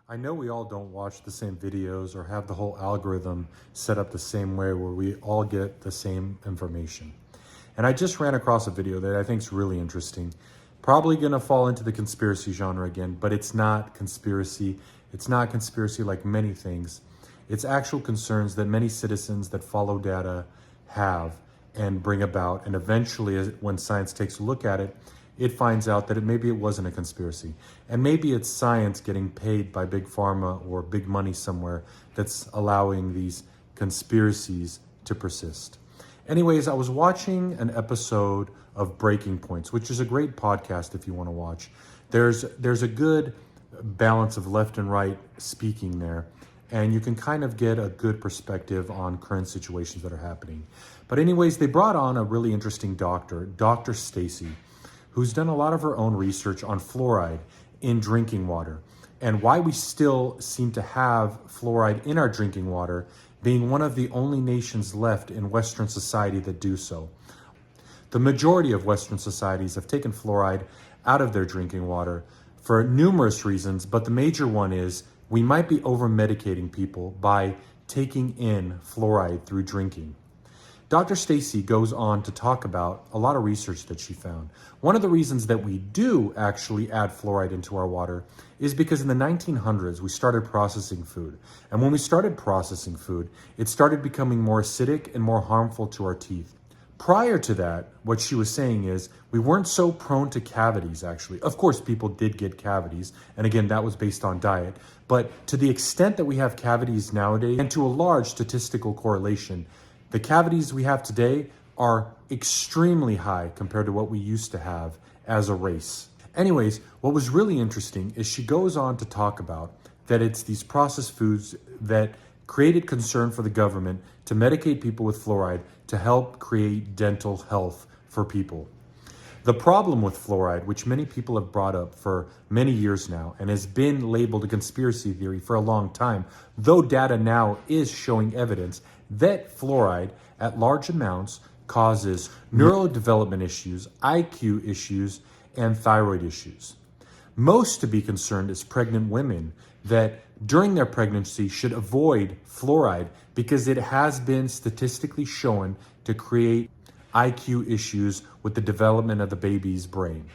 I know we all don't watch the same videos or have the whole algorithm set up the same way where we all get the same information. And I just ran across a video that I think is really interesting. Probably gonna fall into the conspiracy genre again, but it's not conspiracy. It's not conspiracy like many things. It's actual concerns that many citizens that follow data have and bring about. And eventually, when science takes a look at it, it finds out that maybe it wasn't a conspiracy. And maybe it's science getting paid by big pharma or big money somewhere that's allowing these conspiracies to persist. Anyways, I was watching an episode of Breaking Points, which is a great podcast if you want to watch. There's a good balance of left and right speaking there, and you can kind of get a good perspective on current situations that are happening. But anyways, they brought on a really interesting doctor, Dr. Staci, who's done a lot of her own research on fluoride in drinking water and why we still seem to have fluoride in our drinking water, being one of the only nations left in Western society that do so. The majority of Western societies have taken fluoride out of their drinking water for numerous reasons, but the major one is we might be over-medicating people by taking in fluoride through drinking. Dr. Staci goes on to talk about a lot of research that she found. One of the reasons that we do actually add fluoride into our water is because in the 1900s, we started processing food. And when we started processing food, it started becoming more acidic and more harmful to our teeth. Prior to that, what she was saying is we weren't so prone to cavities, actually. Of course, people did get cavities. And again, that was based on diet. But to the extent that we have cavities nowadays, and to a large statistical correlation, the cavities we have today are extremely high compared to what we used to have as a race. Anyways, what was really interesting is she goes on to talk about that it's these processed foods that created concern for the government to medicate people with fluoride to help create dental health for people. The problem with fluoride, which many people have brought up for many years now and has been labeled a conspiracy theory for a long time, though data now is showing evidence that fluoride at large amounts causes neurodevelopment issues, IQ issues, and thyroid issues. Most to be concerned is pregnant women that during their pregnancy should avoid fluoride because it has been statistically shown to create IQ issues with the development of the baby's brain.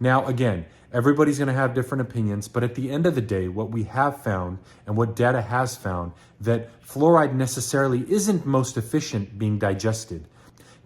Now, again, everybody's going to have different opinions, but at the end of the day, what we have found and what data has found that fluoride necessarily isn't most efficient being digested.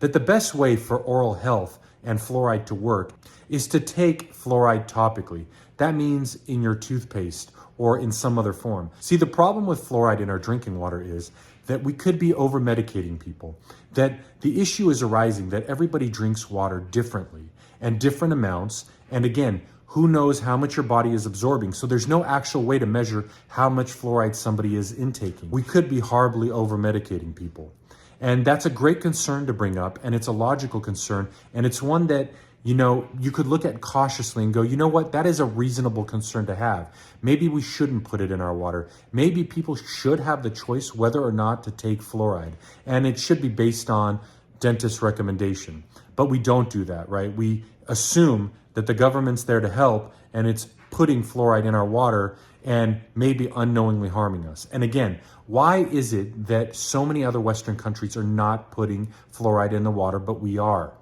That the best way for oral health and fluoride to work is to take fluoride topically. That means in your toothpaste or in some other form. See, the problem with fluoride in our drinking water is that we could be over-medicating people. That the issue is arising that everybody drinks water differently and different amounts. And again, who knows how much your body is absorbing? So there's no actual way to measure how much fluoride somebody is intaking. We could be horribly over-medicating people. And that's a great concern to bring up, and it's a logical concern, and it's one that, you could look at cautiously and go, you know what, that is a reasonable concern to have. Maybe we shouldn't put it in our water. Maybe people should have the choice whether or not to take fluoride, and it should be based on dentist recommendation. But we don't do that, right? We assume that the government's there to help, and it's putting fluoride in our water and maybe unknowingly harming us. And again, why is it that so many other Western countries are not putting fluoride in the water, but we are?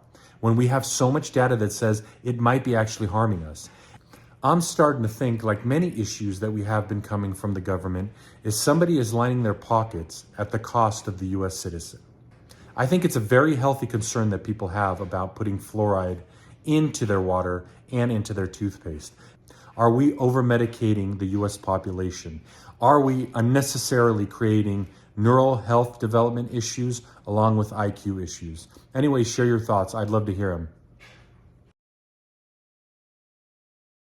When we have so much data that says it might be actually harming us. I'm starting to think, like many issues that we have been coming from the government, is somebody is lining their pockets at the cost of the US citizen. I think it's a very healthy concern that people have about putting fluoride into their water and into their toothpaste. Are we over-medicating the US population? Are we unnecessarily creating neural health development issues along with IQ issues? Anyway, share your thoughts. I'd love to hear them.